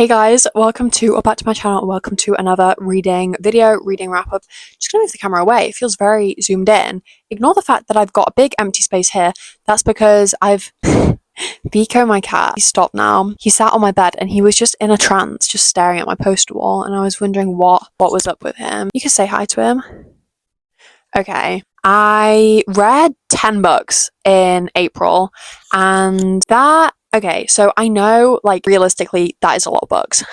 Hey guys, welcome to or back to my channel. Welcome to another reading video, reading wrap up. Just gonna move the camera away. It feels very zoomed in. Ignore the fact that I've got a big empty space here. That's because I've Vico, my cat, he stopped now. He sat on my bed and he was just in a trance, just staring at my poster wall, and I was wondering what was up with him. You can say hi to him. Okay. I read 10 books in April, and okay, so I know, like, realistically, that is a lot of books.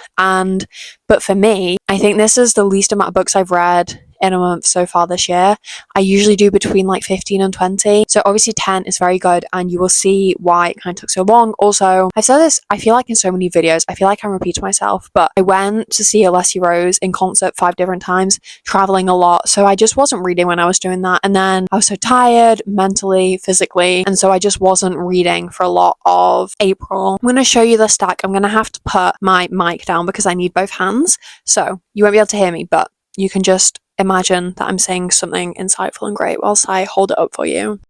But for me, I think this is the least amount of books I've read in a month so far this year. I usually do between like 15 and 20. So obviously 10 is very good, and you will see why it kind of took so long. Also, I've said this, I feel like in so many videos, I feel like I'm repeating myself, but I went to see Elsie Rose in concert 5 different times, traveling a lot. So I just wasn't reading when I was doing that. And then I was so tired mentally, physically. And so I just wasn't reading for a lot of April. I'm going to show you the stack. I'm going to have to put my mic down because I need both hands. So you won't be able to hear me, but you can just imagine that I'm saying something insightful and great whilst I hold it up for you.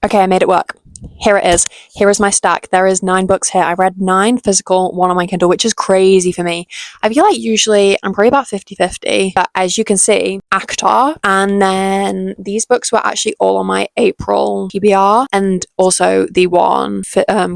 Okay, I made it work. Here it is. Here is my stack. There is 9 books here. I read 9 physical, 1 on my Kindle, which is crazy for me. I feel like usually I'm probably about 50-50, but as you can see, acotar, and then these books were actually all on my April TBR, and also the one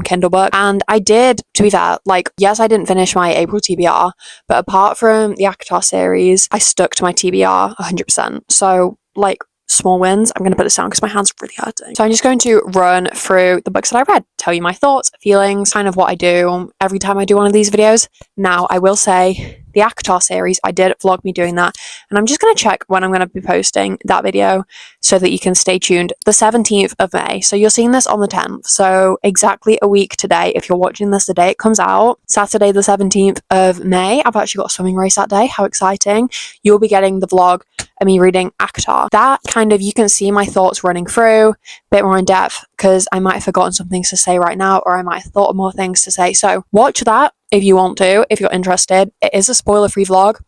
Kindle book. And I did, to be fair, like, yes, I didn't finish my April TBR, but apart from the acotar series, I stuck to my TBR 100%. So, like, small wins. I'm going to put this down because my hand's really hurting. So I'm just going to run through the books that I read, tell you my thoughts, feelings, kind of what I do every time I do one of these videos. Now, I will say the acotar series, I did vlog me doing that, and I'm just going to check when I'm going to be posting that video so that you can stay tuned. The 17th of May. So you're seeing this on the 10th. So exactly a week today, if you're watching this the day it comes out, Saturday the 17th of May. I've actually got a swimming race that day. How exciting. You'll be getting the vlog of me reading acotar. That kind of, you can see my thoughts running through, a bit more in depth, because I might have forgotten some things to say right now, or I might have thought of more things to say. So watch that if you want to, if you're interested. It is a spoiler-free vlog.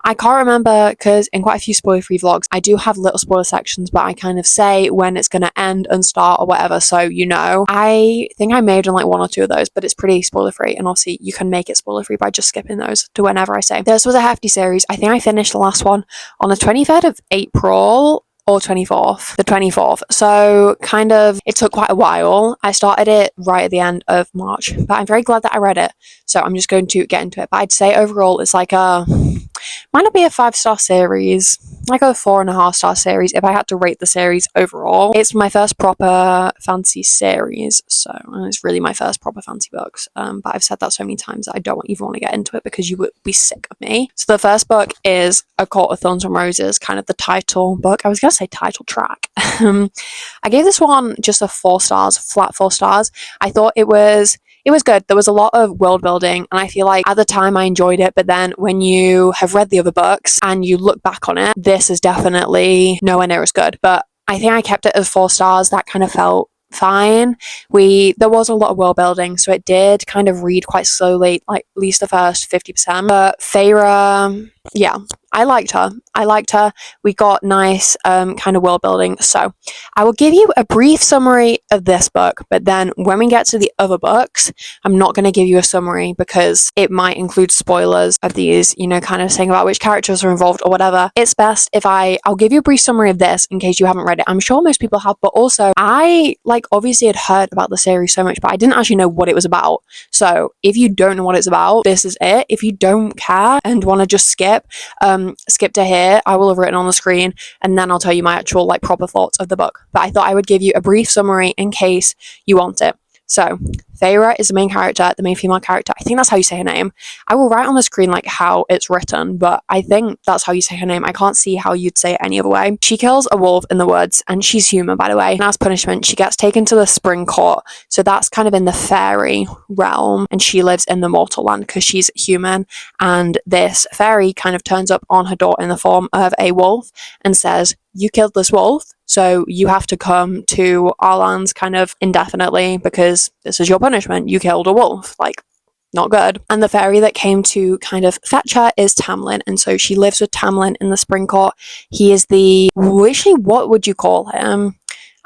I can't remember, because in quite a few spoiler-free vlogs, I do have little spoiler sections, but I kind of say when it's going to end and start or whatever, so you know. I think I may have done like 1 or 2 of those, but it's pretty spoiler-free, and obviously you can make it spoiler-free by just skipping those to whenever I say. This was a hefty series. I think I finished the last one on the 23rd of April, or 24th, the 24th. So kind of, it took quite a while. I started it right at the end of March, but I'm very glad that I read it. So I'm just going to get into it. But I'd say overall, it's like might not be a 5-star series, like a 4.5-star series if I had to rate the series overall. It's my first proper fantasy series, so it's really my first proper fantasy books. But I've said that so many times that I don't even want to get into it because you would be sick of me. So the first book is A Court of Thorns and Roses, kind of the title book. I was going to say title track. I gave this one just a 4 stars, flat 4 stars. I thought it was good. There was a lot of world building, and I feel like at the time I enjoyed it, but then when you have read the other books and you look back on it, this is definitely nowhere near as good. But I think I kept it as 4 stars. That kind of felt fine. There was a lot of world building, so it did kind of read quite slowly, like at least the first 50%. But Feyre, yeah, I liked her. We got nice kind of world building. So I will give you a brief summary of this book, but then when we get to the other books, I'm not going to give you a summary because it might include spoilers of these, you know, kind of saying about which characters are involved or whatever. It's best if I'll give you a brief summary of this in case you haven't read it. I'm sure most people have, but also I obviously had heard about the series so much, but I didn't actually know what it was about. So if you don't know what it's about, this is it. If you don't care and want to just skip to here, I will have written on the screen, and then I'll tell you my actual like proper thoughts of the book. But I thought I would give you a brief summary in case you want it. So Feyre is the main character, the main female character. I think that's how you say her name. I will write on the screen like how it's written, but I think that's how you say her name. I can't see how you'd say it any other way. She kills a wolf in the woods, and she's human, by the way. And as punishment, she gets taken to the spring court. So that's kind of in the fairy realm, and she lives in the mortal land because she's human. And this fairy kind of turns up on her door in the form of a wolf and says, "You killed this wolf, so you have to come to our lands kind of indefinitely because this is your punishment. You killed a wolf." Like, not good. And the fairy that came to kind of fetch her is Tamlin, and so she lives with Tamlin in the spring court. He is what would you call him?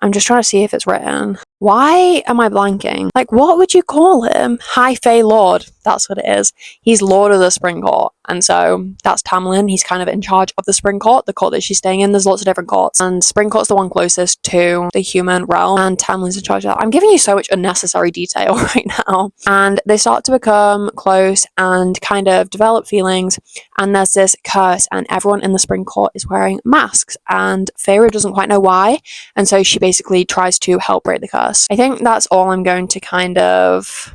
I'm just trying to see if it's written. Why am I blanking? Like, what would you call him? High Fae Lord. That's what it is. He's Lord of the Spring Court. And so that's Tamlin. He's kind of in charge of the Spring Court, the court that she's staying in. There's lots of different courts. And Spring Court's the one closest to the human realm. And Tamlin's in charge of that. I'm giving you so much unnecessary detail right now. And they start to become close and kind of develop feelings. And there's this curse. And everyone in the Spring Court is wearing masks. And Feyre doesn't quite know why. And so she basically tries to help break the curse. I think that's all I'm going to kind of,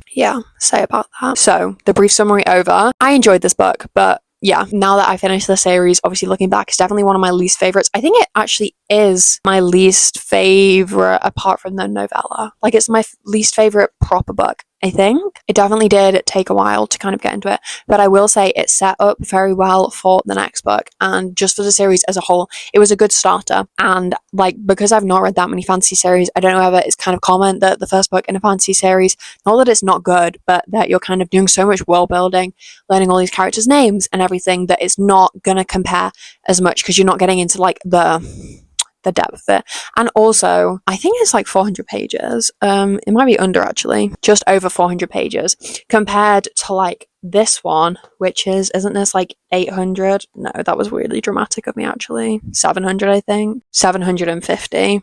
say about that. So, the brief summary over. I enjoyed this book, but yeah, now that I finished the series, obviously looking back, it's definitely one of my least favorites. I think it actually is my least favorite apart from the novella. Like, it's my least favorite proper book, I think. It definitely did take a while to kind of get into it, but I will say it set up very well for the next book, and just for the series as a whole, it was a good starter. And like, because I've not read that many fantasy series, I don't know whether it's kind of common that the first book in a fantasy series, not that it's not good, but that you're kind of doing so much world building, learning all these characters' names and everything, that it's not gonna compare as much because you're not getting into like the depth of it. And also, I think it's like 400 pages. It might be under, actually, just over 400 pages compared to like this one, which isn't this like 800? No, that was really dramatic of me, actually. 700, I think. 750.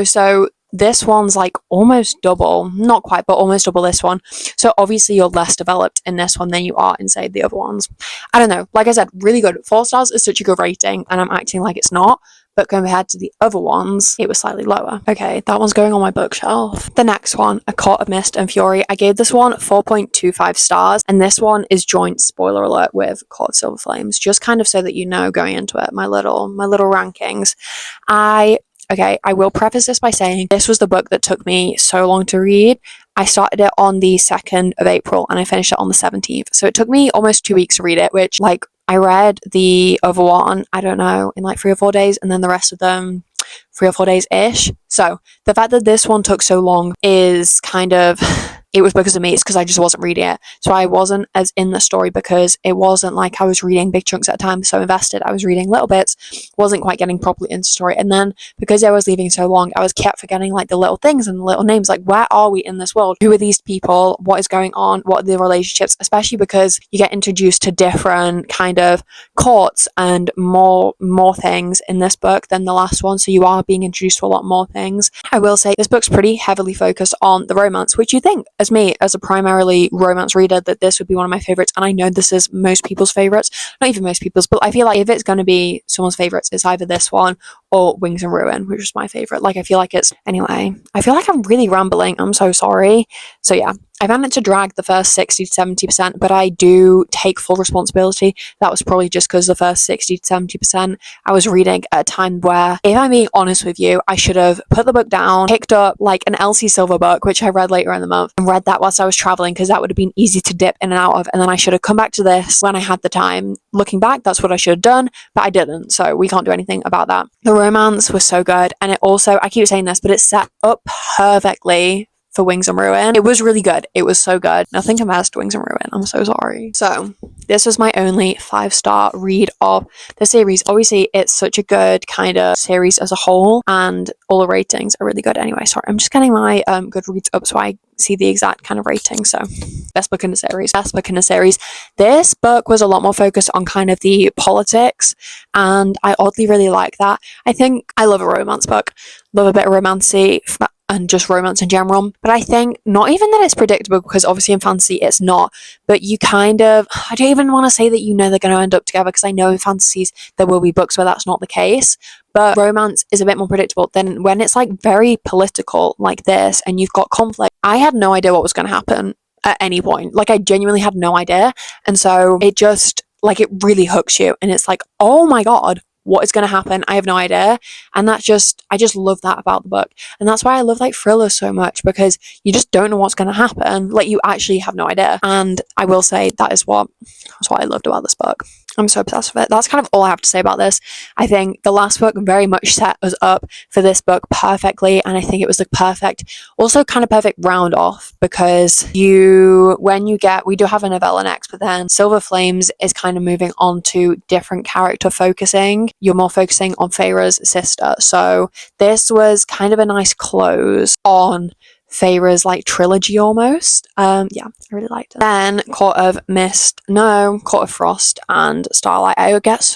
So this one's like almost double, not quite, but almost double this one. So obviously you're less developed in this one than you are in, say, the other ones. I don't know. Like I said, really good. 4 stars is such a good rating, and I'm acting like it's not. But compared to the other ones, it was slightly lower. Okay, that one's going on my bookshelf. The next one, A Court of Mist and Fury. I gave this one 4.25 stars, and this one is joint, spoiler alert, with Court of Silver Flames, just kind of so that you know going into it, my little rankings. I will preface this by saying this was the book that took me so long to read. I started it on the 2nd of April and I finished it on the 17th. So it took me almost 2 weeks to read it, which, like, I read the other one, I don't know, in like 3 or 4 days, and then the rest of them 3 or 4 days-ish. So the fact that this one took so long is kind of, it was because of me. It's because I just wasn't reading it. So I wasn't as in the story because it wasn't like I was reading big chunks at a time, so invested. I was reading little bits, wasn't quite getting properly into story. And then because I was leaving so long, I was kept forgetting like the little things and the little names. Like, where are we in this world? Who are these people? What is going on? What are the relationships? Especially because you get introduced to different kind of courts and more things in this book than the last one. So you are being introduced to a lot more things. I will say this book's pretty heavily focused on the romance, which you think, as me, as a primarily romance reader, that this would be one of my favorites. And I know this is most people's favorites, not even most people's, but I feel like if it's going to be someone's favorites, it's either this one or Wings and Ruin, which is my favorite. Like, I feel like it's, anyway, I feel like I'm really rambling. I'm so sorry. So yeah, I found it to drag the first 60 to 70%, but I do take full responsibility. That was probably just because the first 60 to 70% I was reading at a time where, if I'm being honest with you, I should have put the book down, picked up like an Elsie Silver book, which I read later in the month, and read that whilst I was traveling, because that would have been easy to dip in and out of. And then I should have come back to this when I had the time. Looking back, that's what I should have done, but I didn't. So we can't do anything about that. The romance was so good. And it also, I keep saying this, but it set up perfectly for Wings and Ruin. It was really good. It was so good. Nothing compares to Wings and Ruin. I'm so sorry. So this was my only 5-star read of the series. Obviously, it's such a good kind of series as a whole, and all the ratings are really good. Anyway, sorry, I'm just getting my Goodreads up so I see the exact kind of rating. So best book in the series. This book was a lot more focused on kind of the politics, and I oddly really like that. I think I love a romance book. Love a bit of romancy and just romance in general. But I think not even that it's predictable, because obviously in fantasy it's not, but you kind of, I don't even want to say that they're going to end up together, because I know in fantasies there will be books where that's not the case. But romance is a bit more predictable than when it's like very political like this and you've got conflict. I had no idea what was going to happen at any point. Like, I genuinely had no idea. And so it just, like, it really hooks you. And it's like, oh my God, what is going to happen? I have no idea. And I just love that about the book. And that's why I love like thrillers so much, because you just don't know what's going to happen. Like, you actually have no idea. And I will say that is what I loved about this book. I'm so obsessed with it. That's kind of all I have to say about this. I think the last book very much set us up for this book perfectly, and I think it was the perfect, also kind of perfect round off, because we do have a novella next, but then Silver Flames is kind of moving on to different character focusing. You're more focusing on Feyre's sister. So this was kind of a nice close on Feyre's like trilogy almost. Yeah, I really liked it. Then Court of Frost and Starlight. I get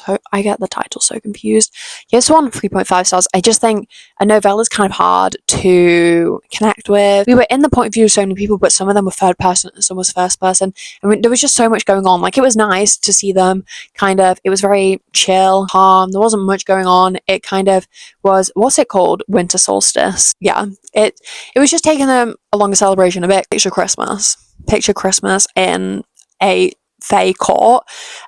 the title so confused. Here's one 3.5 stars. I just think a novella is kind of hard to connect with. We were in the point of view of so many people, but some of them were third person and some was first person. I mean, there was just so much going on. Like, it was nice to see them it was very chill, calm. There wasn't much going on. It kind of was, what's it called? Winter solstice. Yeah. It was just taking them along a celebration a bit. Picture Christmas in a Fae court.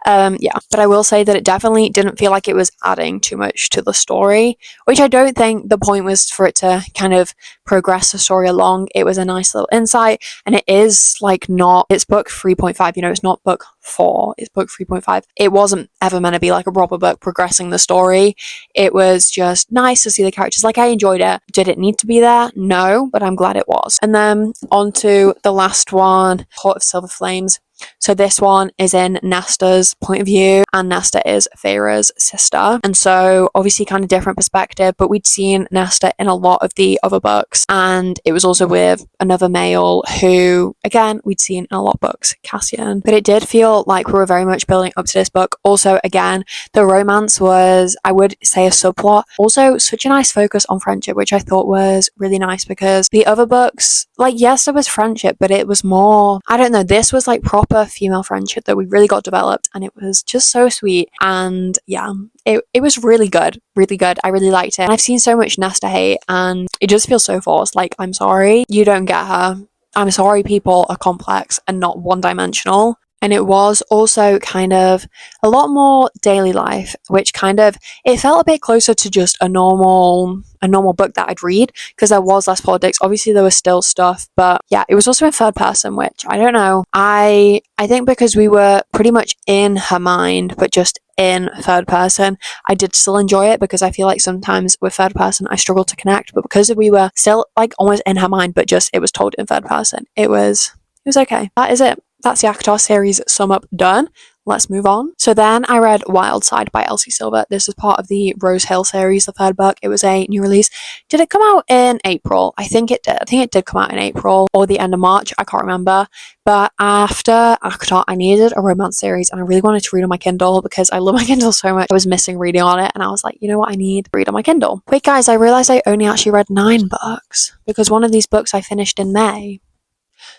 Yeah, but I will say that it definitely didn't feel like it was adding too much to the story, which I don't think the point was for it to kind of progress the story along. It was a nice little insight, and it is like it's book 3.5, it's not book 4, it's book 3.5. It wasn't ever meant to be like a proper book progressing the story. It was just nice to see the characters. Like, I enjoyed it. Did it need to be there? No, but I'm glad it was. And then on to the last one, Court of Silver Flames. So this one is in Nesta's point of view, and Nesta is Feyre's sister, and so obviously kind of different perspective, but we'd seen Nesta in a lot of the other books, and it was also with another male who, again, we'd seen in a lot of books, Cassian. But it did feel like we were very much building up to this book. Also, again, the romance was, I would say, a subplot. Also, such a nice focus on friendship, which I thought was really nice, because the other books, like, yes, there was friendship, but it was more, I don't know, this was like proper female friendship that we really got developed, and it was just so sweet. And yeah, it was really good. I really liked it. And I've seen so much Nesta hate, and it just feels so forced. Like, I'm sorry, you don't get her. I'm sorry, people are complex and not one-dimensional. And it was also kind of a lot more daily life, which it felt a bit closer to just a normal book that I'd read, because there was less politics. Obviously, there was still stuff, but yeah, it was also in third person, which I don't know. I think because we were pretty much in her mind, but just in third person, I did still enjoy it, because I feel like sometimes with third person I struggle to connect, but because we were still like almost in her mind, but just it was told in third person, it was okay. That is it. That's the acotar series sum up done. Let's move on. So then I read Wildside by Elsie Silver. This is part of the Rose Hill series, the third book. It was a new release. Did it come out in April? I think it did. I think it did come out in April or the end of March. I can't remember. But after acotar, I needed a romance series, and I really wanted to read on my Kindle because I love my Kindle so much. I was missing reading on it, and I was like, you know what? I need to read on my Kindle. Wait, guys, I realized I only actually read 9 books, because one of these books I finished in May.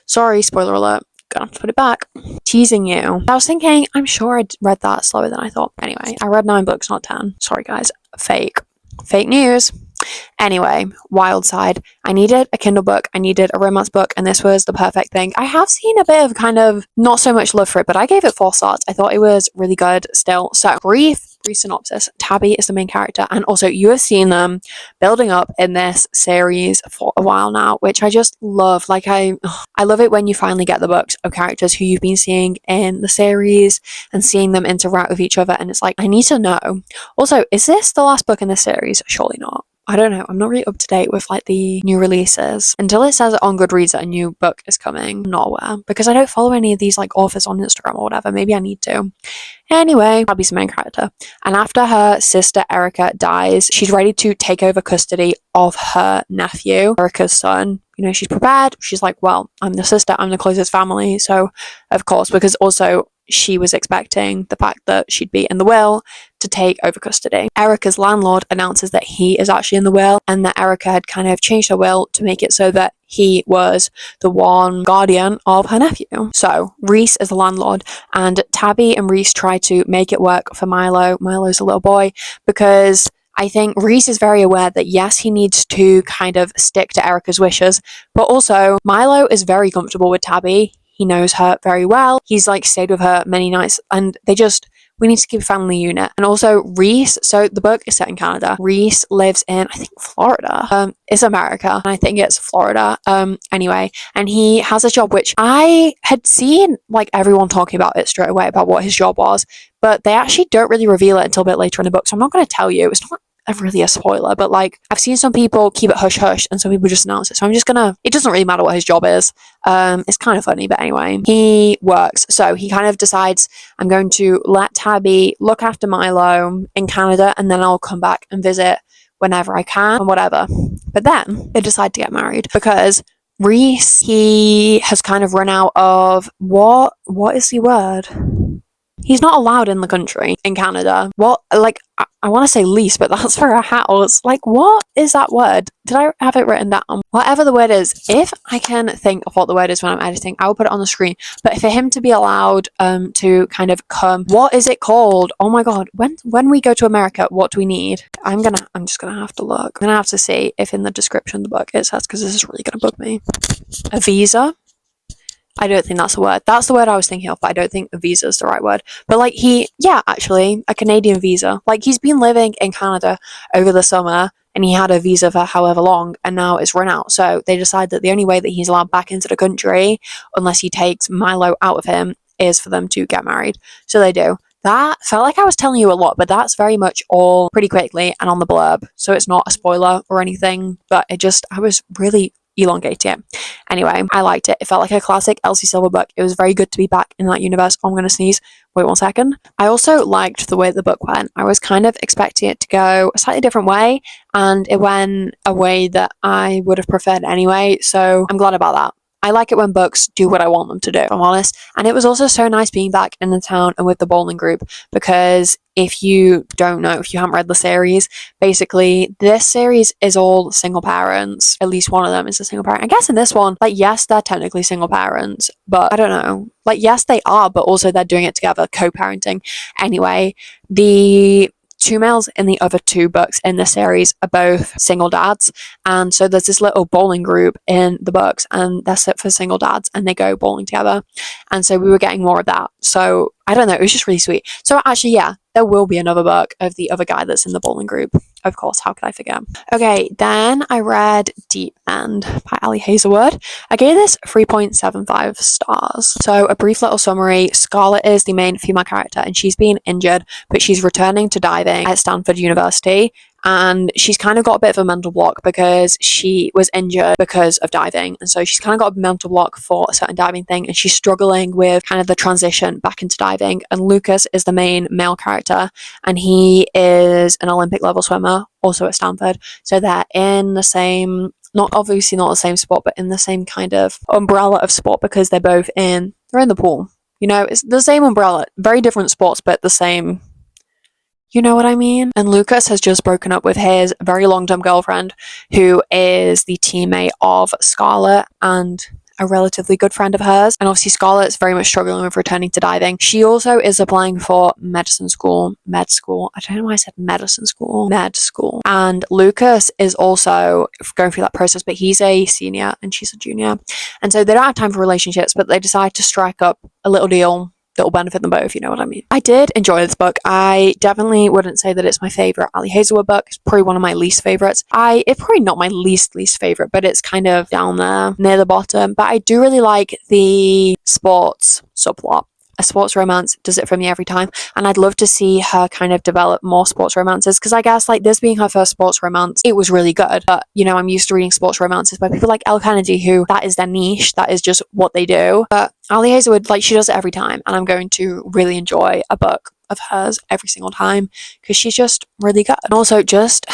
Sorry, spoiler alert. Gonna have to put it back. Teasing you. I was thinking, I'm sure I'd read that slower than I thought. Anyway, I read 9 books, not 10. Sorry, guys. Fake news. Anyway, Wildside. I needed a Kindle book, I needed a romance book, and this was the perfect thing. I have seen a bit of kind of not so much love for it, but I gave it 4 stars. I thought it was really good still. So, brief synopsis. Tabby is the main character, and also you have seen them building up in this series for a while now, which I just love. Like, I love it when you finally get the books of characters who you've been seeing in the series and seeing them interact with each other, and it's like, I need to know. Also, is this the last book in this series? Surely not. I don't know. I'm not really up to date with like the new releases. Until it says on Goodreads that a new book is coming, I'm not aware, because I don't follow any of these like authors on Instagram or whatever. Maybe I need to. Anyway, Tabby's the main character. And after her sister Erica dies, she's ready to take over custody of her nephew, Erica's son. She's prepared. She's like, well, I'm the sister, I'm the closest family. So, of course, because also she was expecting the fact that she'd be in the will to take over custody. Erica's landlord announces that he is actually in the will, and that Erica had kind of changed her will to make it so that he was the one guardian of her nephew. So Reese is the landlord, and Tabby and Reese try to make it work for Milo. Milo's a little boy, because I think Reese is very aware that yes, he needs to kind of stick to Erica's wishes, but also Milo is very comfortable with Tabby. He knows her very well. He's like stayed with her many nights, and we need to keep a family unit. And also Reese, so the book is set in Canada. Reese lives in, I think, Florida. It's America, and I think it's Florida. Anyway, and he has a job which I had seen like everyone talking about it straight away about what his job was, but they actually don't really reveal it until a bit later in the book. So I'm not going to tell you. It's not really a spoiler, but like I've seen some people keep it hush hush and some people just announce it. So I'm just gonna, it doesn't really matter what his job is. It's kind of funny, but anyway, he works. So he kind of decides, I'm going to let Tabby look after Milo in Canada, and then I'll come back and visit whenever I can and whatever. But then they decide to get married because Reese, he has kind of run out of what is the word? He's not allowed in the country, in Canada. What, like, I want to say lease, but that's for a house. Like, what is that word? Did I have it written down? Whatever the word is, if I can think of what the word is when I'm editing, I will put it on the screen. But for him to be allowed to kind of come, what is it called? Oh my God, when we go to America, what do we need? I'm just gonna have to look. I'm gonna have to see if in the description of the book it says, because this is really gonna bug me. A visa? I don't think that's a word. That's the word I was thinking of, but I don't think a visa is the right word. But like actually, a Canadian visa. Like he's been living in Canada over the summer and he had a visa for however long and now it's run out. So they decide that the only way that he's allowed back into the country, unless he takes Milo out of him, is for them to get married. So they do. That felt like I was telling you a lot, but that's very much all pretty quickly and on the blurb. So it's not a spoiler or anything, but I was really elongating it. Anyway, I liked it. It felt like a classic Elsie Silver book. It was very good to be back in that universe. I'm going to sneeze. Wait 1 second. I also liked the way the book went. I was kind of expecting it to go a slightly different way, and it went a way that I would have preferred anyway, so I'm glad about that. I like it when books do what I want them to do, if I'm honest. And it was also so nice being back in the town and with the bowling group, because if you don't know, if you haven't read the series, basically this series is all single parents. At least one of them is a single parent. I guess in this one, like, yes, they're technically single parents, but I don't know. Like, yes, they are, but also they're doing it together, co-parenting. Anyway, the two males in the other two books in the series are both single dads, and so there's this little bowling group in the books and they're set for single dads and they go bowling together, and so we were getting more of that. So I don't know, it was just really sweet. So actually, yeah, there will be another book of the other guy that's in the bowling group. Of course, how could I forget? Okay, then I read Deep End by Ali Hazelwood. I gave this 3.75 stars. So a brief little summary. Scarlett is the main female character and she's been injured, but she's returning to diving at Stanford University. And she's kind of got a bit of a mental block because she was injured because of diving. And so she's kind of got a mental block for a certain diving thing. And she's struggling with kind of the transition back into diving. And Lucas is the main male character. And he is an Olympic level swimmer, also at Stanford. So they're in the same, not obviously not the same sport, but in the same kind of umbrella of sport, because they're in the pool. You know, it's the same umbrella. Very different sports, but the same. You know what I mean? And Lucas has just broken up with his very long-term girlfriend, who is the teammate of Scarlett and a relatively good friend of hers. And obviously Scarlett's very much struggling with returning to diving. She also is applying for med school. I don't know why I said med school. And Lucas is also going through that process, but he's a senior and she's a junior. And so they don't have time for relationships, but they decide to strike up a little deal that will benefit them both, you know what I mean? I did enjoy this book. I definitely wouldn't say that it's my favourite Ali Hazelwood book. It's probably one of my least favourites. It's probably not my least favourite, but it's kind of down there near the bottom. But I do really like the sports subplot. A sports romance does it for me every time, and I'd love to see her kind of develop more sports romances, because I guess like this being her first sports romance, it was really good. But you know, I'm used to reading sports romances by people like Elle Kennedy, who that is their niche, that is just what they do. But Ali Hazelwood, like, she does it every time, and I'm going to really enjoy a book of hers every single time because she's just really good. And also, just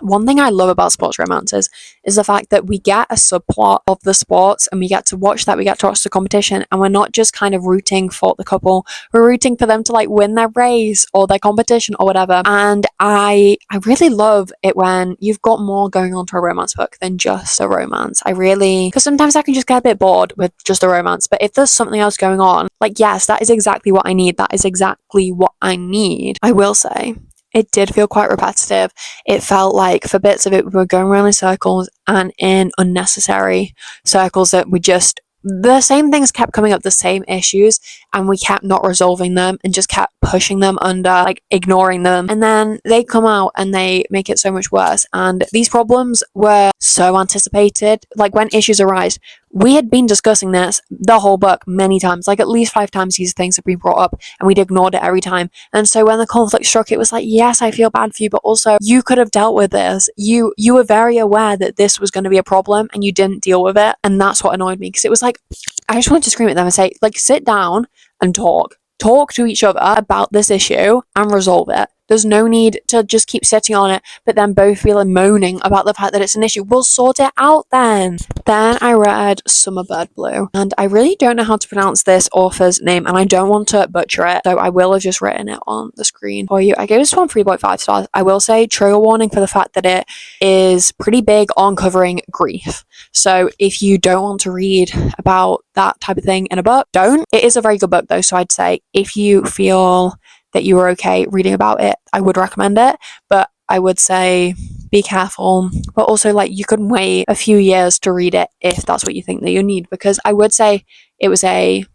one thing I love about sports romances is the fact that we get a subplot of the sports and we get to watch the competition, and we're not just kind of rooting for the couple, we're rooting for them to like win their race or their competition or whatever. And I really love it when you've got more going on to a romance book than just a romance. Because sometimes I can just get a bit bored with just a romance, but if there's something else going on, like, yes, that is exactly what I need. I will say it did feel quite repetitive. It felt like for bits of it we were going around in circles and in unnecessary circles that we just the same things kept coming up, the same issues, and we kept not resolving them and just kept pushing them under, like ignoring them. And then they come out and they make it so much worse. And these problems were so anticipated. Like when issues arise, we had been discussing this the whole book many times, like at least 5 times these things have been brought up, and we'd ignored it every time. And so when the conflict struck, it was like, yes, I feel bad for you, but also you could have dealt with this. You were very aware that this was going to be a problem and you didn't deal with it. And that's what annoyed me, because it was like, I just wanted to scream at them and say, like, sit down and talk to each other about this issue and resolve it. There's no need to just keep sitting on it, but then both feel moaning about the fact that it's an issue. We'll sort it out then. Then I read Summerbird Blue, and I really don't know how to pronounce this author's name, and I don't want to butcher it, so I will have just written it on the screen for you. I gave this one 3.5 stars. I will say, trigger warning for the fact that it is pretty big on covering grief. So if you don't want to read about that type of thing in a book, don't. It is a very good book though, so I'd say if you feel that you were okay reading about it, I would recommend it, but I would say be careful. But also, like, you could wait a few years to read it if that's what you think that you need, because I would say it was a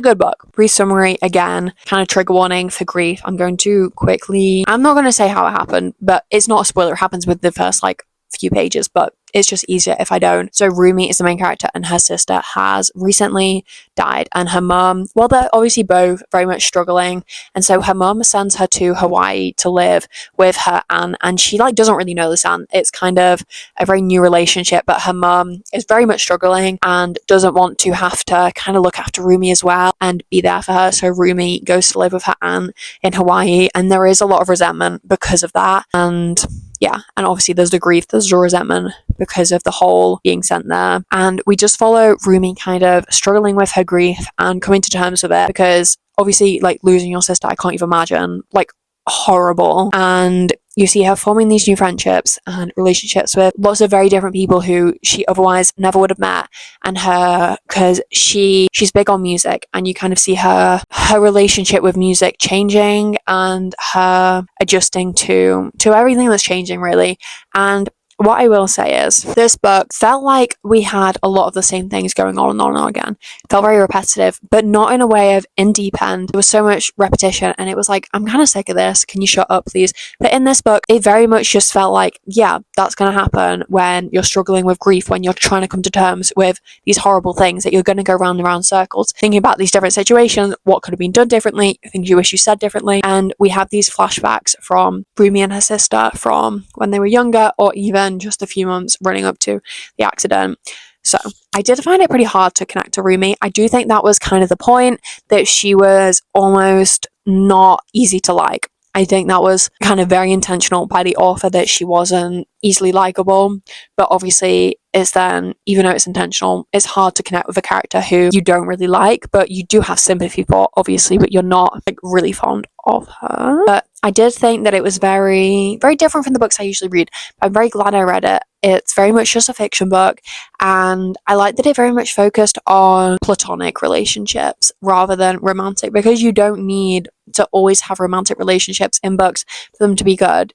good book. Brief summary again, kind of trigger warning for grief. I'm not going to say how it happened, but it's not a spoiler. It happens with the first like few pages, but it's just easier if I don't. So Rumi is the main character, and her sister has recently died, and her mum, well, they're obviously both very much struggling, and so her mum sends her to Hawaii to live with her aunt, and she like doesn't really know this aunt. It's kind of a very new relationship, but her mum is very much struggling and doesn't want to have to kind of look after Rumi as well and be there for her. So Rumi goes to live with her aunt in Hawaii, and there is a lot of resentment because of that. And yeah, and obviously there's the grief, there's the resentment because of the whole being sent there. And we just follow Rumi kind of struggling with her grief and coming to terms with it, because obviously, like, losing your sister, I can't even imagine, like, horrible. And you see her forming these new friendships and relationships with lots of very different people who she otherwise never would have met. And her, because she's big on music, and you kind of see her relationship with music changing and her adjusting to everything that's changing, really. And what I will say is, this book felt like we had a lot of the same things going on and on and on again. It felt very repetitive, but not in a way of in deep end. There was so much repetition, and it was like, I'm kind of sick of this. Can you shut up, please? But in this book, it very much just felt like, yeah, that's going to happen when you're struggling with grief, when you're trying to come to terms with these horrible things, that you're going to go round and round circles, thinking about these different situations, what could have been done differently, things you wish you said differently. And we have these flashbacks from Rumi and her sister from when they were younger, or even just a few months running up to the accident. So I did find it pretty hard to connect to Rumi. I do think that was kind of the point, that she was almost not easy to like. I think that was kind of very intentional by the author, that she wasn't easily likable. But obviously, it's then, even though it's intentional, it's hard to connect with a character who you don't really like, but you do have sympathy for, obviously, but you're not like really fond of her. But I did think that it was very, very different from the books I usually read. I'm very glad I read it. It's very much just a fiction book, and I like that it very much focused on platonic relationships rather than romantic, because you don't need to always have romantic relationships in books for them to be good.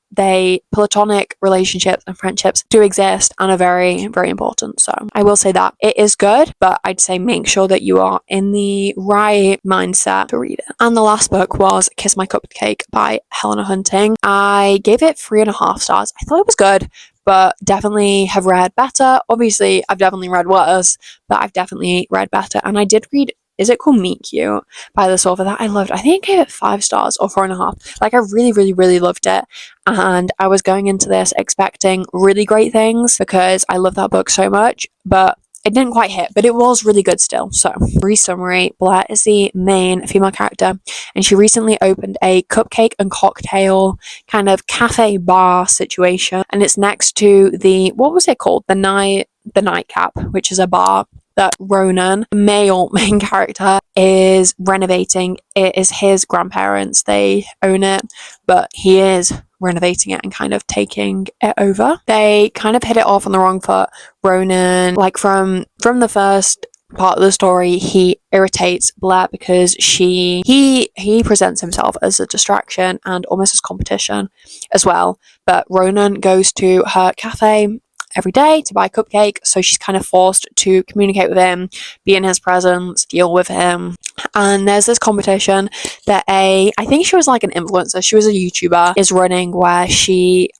Platonic relationships and friendships do exist and are very, very important. So I will say that it is good, but I'd say make sure that you are in the right mindset to read it. And the last book was Kiss My Cupcake by Helena Hunting. I gave it 3.5 stars. I thought it was good, but definitely have read better. Obviously, I've definitely read worse, but I've definitely read better. And I did read, is it called Meet Cute by this author that I loved? I think I gave it 5 stars or 4.5. Like, I really, really, really loved it. And I was going into this expecting really great things, because I love that book so much, but it didn't quite hit, but it was really good still. So, brief summary, Blair is the main female character, and she recently opened a cupcake and cocktail kind of cafe bar situation, and it's next to the, what was it called? The Nightcap, which is a bar that Ronan, the male main character, is renovating. It is his grandparents, they own it, but he is renovating it and kind of taking it over. They kind of hit it off on the wrong foot. Ronan, like from the first part of the story, he irritates Blair because he presents himself as a distraction and almost as competition as well. But Ronan goes to her cafe every day to buy Cupcake, so she's kind of forced to communicate with him, be in his presence, deal with him. And there's this competition that I think she was like an influencer, she was a YouTuber, is running, where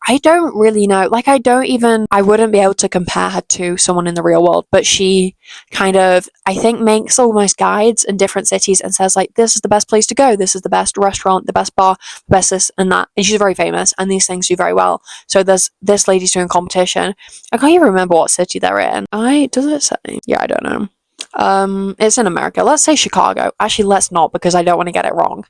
I don't really know, like I wouldn't be able to compare her to someone in the real world, but she kind of, I think, makes almost guides in different cities and says like, this is the best place to go, this is the best restaurant, the best bar, the best this and that. And she's very famous and these things do very well. So there's this lady's doing competition. I can't even remember what city they're in. Does it say? Yeah, I don't know. It's in America. Let's say Chicago. Actually, let's not, because I don't want to get it wrong.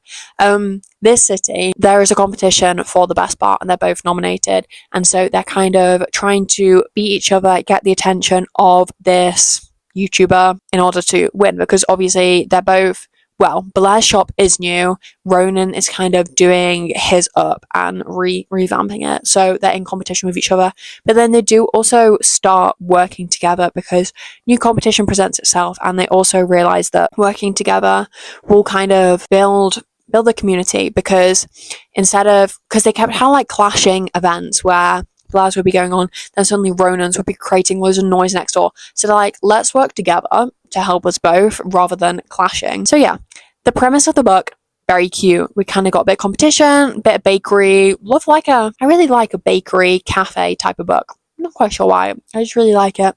This city, there is a competition for the best bar and they're both nominated, and so they're kind of trying to beat each other, get the attention of this YouTuber in order to win, because obviously they're both, well, Blair's shop is new, Ronan is kind of doing his up and revamping it, so they're in competition with each other. But then they do also start working together because new competition presents itself, and they also realize that working together will kind of build the community, because because they kept having like clashing events where Blair's would be going on, then suddenly Ronan's would be creating loads of noise next door. So they're like, let's work together to help us both rather than clashing. So yeah, the premise of the book, very cute. We kind of got a bit of competition, bit of bakery. I really like a bakery cafe type of book. I'm not quite sure why. I just really like it.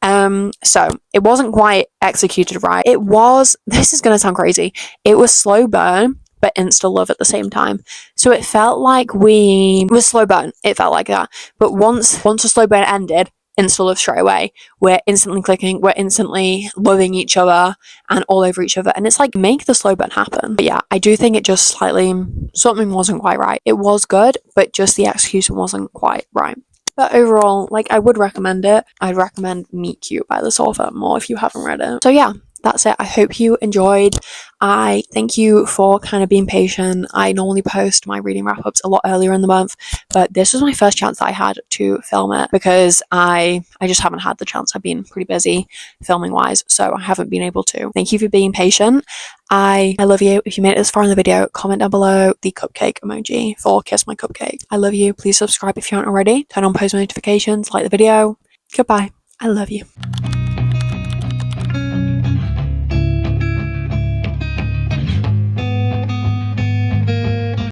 So it wasn't quite executed right. This is going to sound crazy. It was slow burn, but insta love at the same time. So it felt like it was slow burn. It felt like that. But once the slow burn ended, insta love straight away. We're instantly clicking. We're instantly loving each other and all over each other. And it's like, make the slow burn happen. But yeah, I do think it just something wasn't quite right. It was good, but just the execution wasn't quite right. But overall, like, I would recommend it. I'd recommend Meet Cute by the Author more if you haven't read it. So yeah, that's it. I hope you enjoyed. I thank you for kind of being patient. I normally post my reading wrap-ups a lot earlier in the month, but this was my first chance that I had to film it, because I just haven't had the chance. I've been pretty busy filming wise, so I haven't been able to. Thank you for being patient. I love you. If you made it this far in the video, comment down below the cupcake emoji for Kiss My Cupcake. I love you. Please subscribe if you haven't already. Turn on post notifications, like the video. Goodbye. I love you.